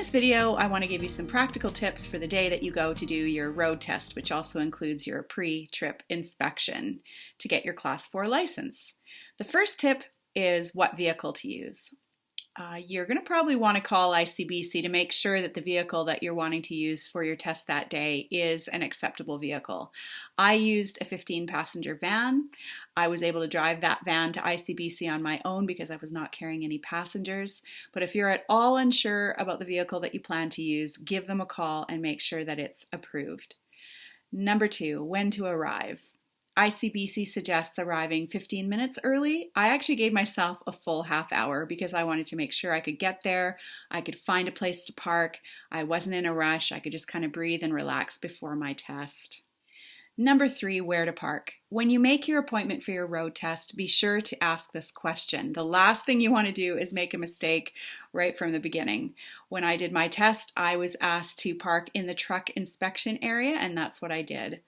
this video, I want to give you some practical tips for the day that you go to do your road test, which also includes your pre-trip inspection to get your Class 4 license. The first tip is what vehicle to use. You're going to probably want to call ICBC to make sure that the vehicle that you're wanting to use for your test that day is an acceptable vehicle. I used a 15-passenger van. I was able to drive that van to ICBC on my own because I was not carrying any passengers. But if you're at all unsure about the vehicle that you plan to use, give them a call and make sure that it's approved. Number 2, when to arrive. ICBC suggests arriving 15 minutes early. I actually gave myself a full half hour because I wanted to make sure I could get there, I could find a place to park, I wasn't in a rush, I could just kind of breathe and relax before my test. Number 3, where to park. When you make your appointment for your road test, be sure to ask this question. The last thing you want to do is make a mistake right from the beginning. When I did my test, I was asked to park in the truck inspection area, and that's what I did.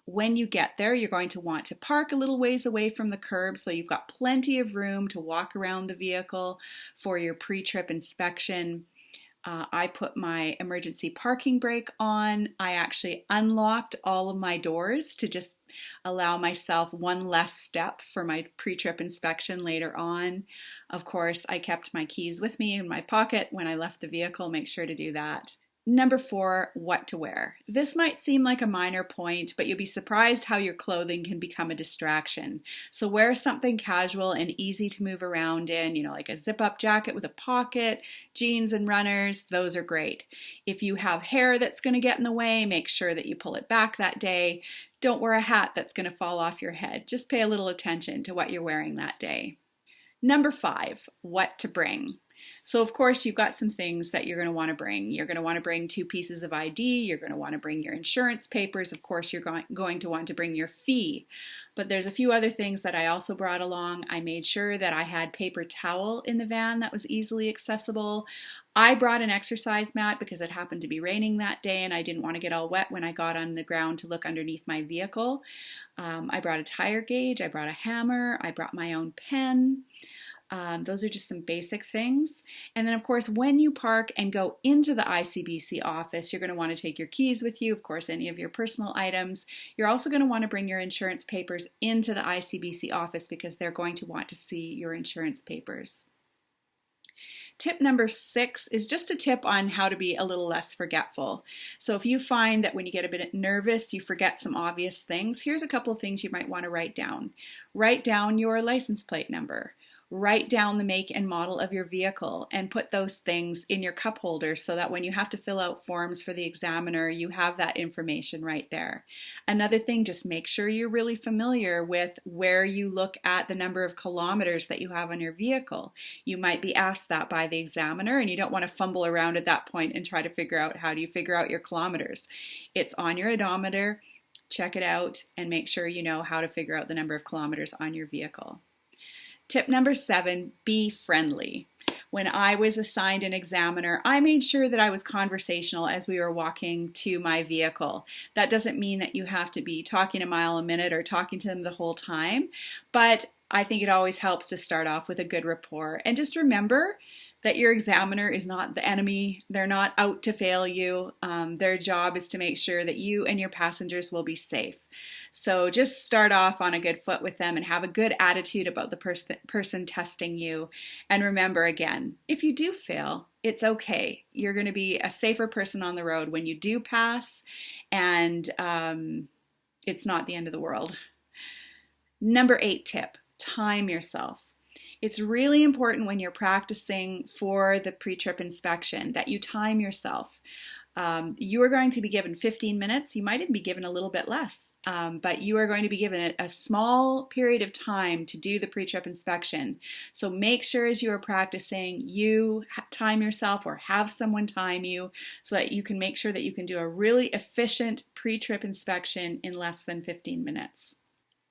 When you get there, you're going to want to park a little ways away from the curb so you've got plenty of room to walk around the vehicle for your pre-trip inspection. I put my emergency parking brake on. I actually unlocked all of my doors to just allow myself one less step for my pre-trip inspection later on. Of course, I kept my keys with me in my pocket when I left the vehicle. Make sure to do that. Number 4, what to wear. This might seem like a minor point, but you'll be surprised how your clothing can become a distraction. So wear something casual and easy to move around in, like a zip-up jacket with a pocket, jeans and runners, those are great. If you have hair that's going to get in the way, make sure that you pull it back that day. Don't wear a hat that's going to fall off your head. Just pay a little attention to what you're wearing that day. Number 5, what to bring. So of course you've got some things that you're going to want to bring. You're going to want to bring 2 pieces of ID. You're going to want to bring your insurance papers. Of course you're going to want to bring your fee. But there's a few other things that I also brought along. I made sure that I had paper towel in the van that was easily accessible. I brought an exercise mat because it happened to be raining that day and I didn't want to get all wet when I got on the ground to look underneath my vehicle. I brought a tire gauge. I brought a hammer. I brought my own pen. Those are just some basic things. And then of course, when you park and go into the ICBC office, you're going to want to take your keys with you, of course, any of your personal items. You're also going to want to bring your insurance papers into the ICBC office because they're going to want to see your insurance papers. Tip number 6 is just a tip on how to be a little less forgetful. So if you find that when you get a bit nervous, you forget some obvious things, here's a couple of things you might want to write down. Write down your license plate number. Write down the make and model of your vehicle and put those things in your cup holder so that when you have to fill out forms for the examiner, you have that information right there. Another thing, just make sure you're really familiar with where you look at the number of kilometers that you have on your vehicle. You might be asked that by the examiner and you don't want to fumble around at that point and try to figure out how do you figure out your kilometers. It's on your odometer. Check it out and make sure you know how to figure out the number of kilometers on your vehicle. Tip number 7, be friendly. When I was assigned an examiner, I made sure that I was conversational as we were walking to my vehicle. That doesn't mean that you have to be talking a mile a minute or talking to them the whole time, but I think it always helps to start off with a good rapport. And just remember that your examiner is not the enemy. They're not out to fail you. Their job is to make sure that you and your passengers will be safe. So just start off on a good foot with them and have a good attitude about the person testing you. And remember again, if you do fail, it's okay. You're going to be a safer person on the road when you do pass, and it's not the end of the world. Number 8 tip, time yourself. It's really important when you're practicing for the pre-trip inspection that you time yourself. You are going to be given 15 minutes. You might even be given a little bit less, but you are going to be given a small period of time to do the pre-trip inspection. So make sure as you are practicing, you time yourself or have someone time you so that you can make sure that you can do a really efficient pre-trip inspection in less than 15 minutes.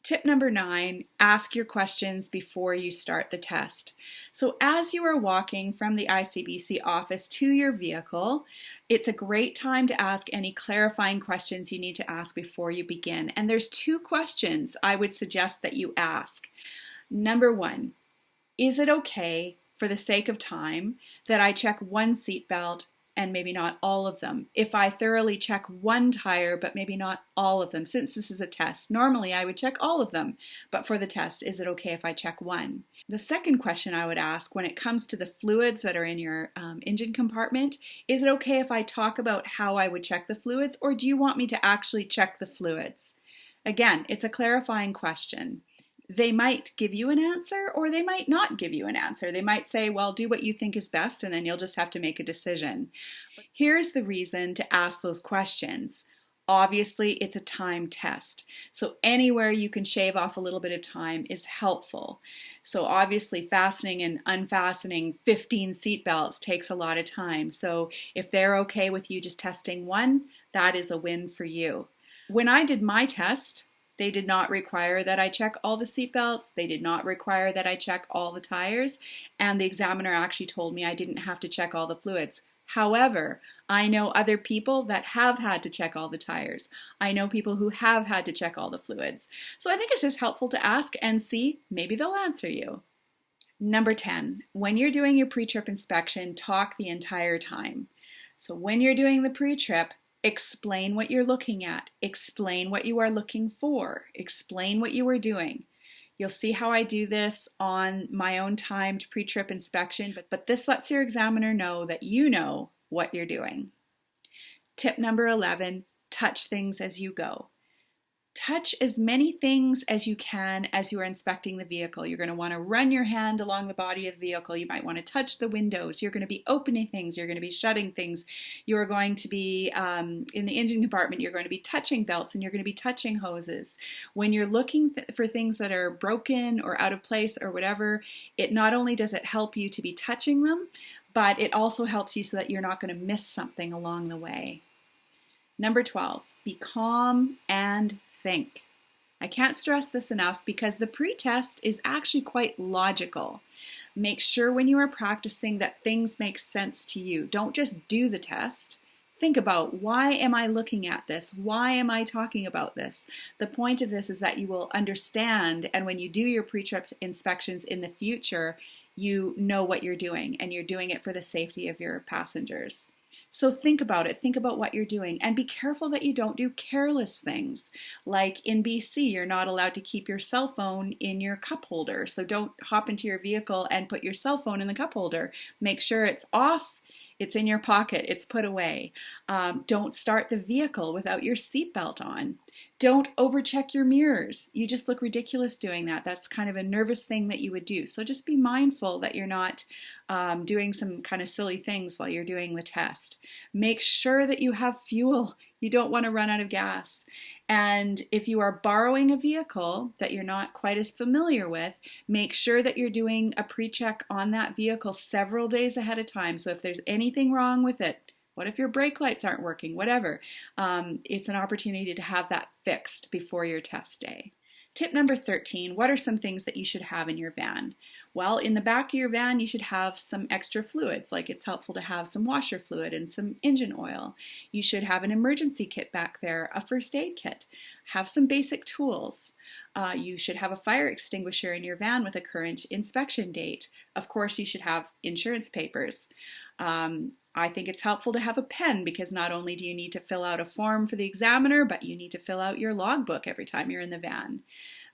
Tip number 9, ask your questions before you start the test. So as you are walking from the ICBC office to your vehicle, it's a great time to ask any clarifying questions you need to ask before you begin. And there's 2 questions I would suggest that you ask. Number 1, is it okay, for the sake of time, that I check one seatbelt and maybe not all of them. If I thoroughly check one tire, but maybe not all of them, since this is a test, normally I would check all of them, but for the test, is it okay if I check one? The second question I would ask when it comes to the fluids that are in your engine compartment, is it okay if I talk about how I would check the fluids, or do you want me to actually check the fluids? Again, it's a clarifying question. They might give you an answer or they might not give you an answer. They might say, well, do what you think is best, and then you'll just have to make a decision. But here's the reason to ask those questions. Obviously, it's a time test. So anywhere you can shave off a little bit of time is helpful. So obviously fastening and unfastening 15 seat belts takes a lot of time. So if they're okay with you just testing one, that is a win for you. When I did my test, they did not require that I check all the seat belts. They did not require that I check all the tires. And the examiner actually told me I didn't have to check all the fluids. However, I know other people that have had to check all the tires. I know people who have had to check all the fluids. So I think it's just helpful to ask and see, maybe they'll answer you. Number 10, when you're doing your pre-trip inspection, talk the entire time. So when you're doing the pre-trip, explain what you're looking at, explain what you are looking for, explain what you are doing. You'll see how I do this on my own timed pre-trip inspection, but this lets your examiner know that you know what you're doing. Tip number 11, touch things as you go. Touch as many things as you can as you are inspecting the vehicle. You're going to want to run your hand along the body of the vehicle. You might want to touch the windows. You're going to be opening things. You're going to be shutting things. You're going to be, in the engine compartment, you're going to be touching belts and you're going to be touching hoses. When you're looking for things that are broken or out of place or whatever, it not only does it help you to be touching them, but it also helps you so that you're not going to miss something along the way. Number 12, be calm and think. I can't stress this enough because the pre-test is actually quite logical. Make sure when you are practicing that things make sense to you. Don't just do the test. Think about, why am I looking at this? Why am I talking about this? The point of this is that you will understand, and when you do your pre-trip inspections in the future, you know what you're doing, and you're doing it for the safety of your passengers. So think about it. Think about what you're doing, and be careful that you don't do careless things. Like in BC, you're not allowed to keep your cell phone in your cup holder. So don't hop into your vehicle and put your cell phone in the cup holder. Make sure it's off. It's in your pocket. It's put away. Don't start the vehicle without your seatbelt on. Don't overcheck your mirrors. You just look ridiculous doing that. That's kind of a nervous thing that you would do. So just be mindful that you're not doing some kind of silly things while you're doing the test. Make sure that you have fuel. You don't want to run out of gas. And if you are borrowing a vehicle that you're not quite as familiar with, make sure that you're doing a pre-check on that vehicle several days ahead of time. So if there's anything wrong with it, what if your brake lights aren't working, whatever, it's an opportunity to have that fixed before your test day. Tip number 13, what are some things that you should have in your van? Well, in the back of your van, you should have some extra fluids, like it's helpful to have some washer fluid and some engine oil. You should have an emergency kit back there, a first aid kit. Have some basic tools. You should have a fire extinguisher in your van with a current inspection date. Of course, you should have insurance papers. I think it's helpful to have a pen because not only do you need to fill out a form for the examiner, but you need to fill out your logbook every time you're in the van.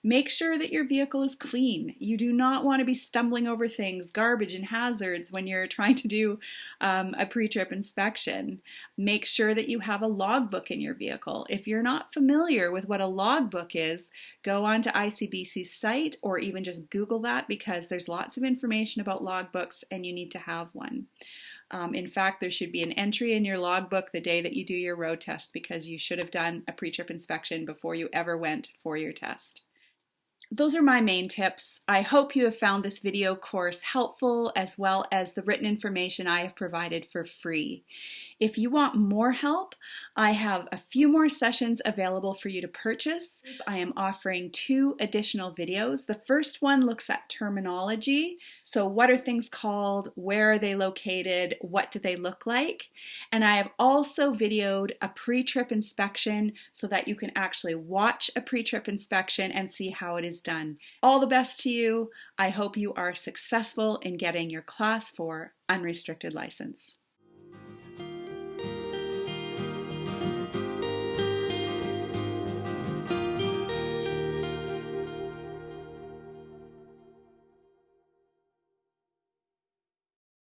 Make sure that your vehicle is clean. You do not want to be stumbling over things, garbage and hazards when you're trying to do a pre-trip inspection. Make sure that you have a logbook in your vehicle. If you're not familiar with what a logbook is, go onto ICBC's site or even just Google that because there's lots of information about logbooks and you need to have one. In fact, there should be an entry in your logbook the day that you do your road test because you should have done a pre-trip inspection before you ever went for your test. Those are my main tips. I hope you have found this video course helpful as well as the written information I have provided for free. If you want more help, I have a few more sessions available for you to purchase. I am offering 2 additional videos. The first one looks at terminology. So what are things called? Where are they located? What do they look like? And I have also videoed a pre-trip inspection so that you can actually watch a pre-trip inspection and see how it is done. All the best to you. I hope you are successful in getting your Class 4 unrestricted license.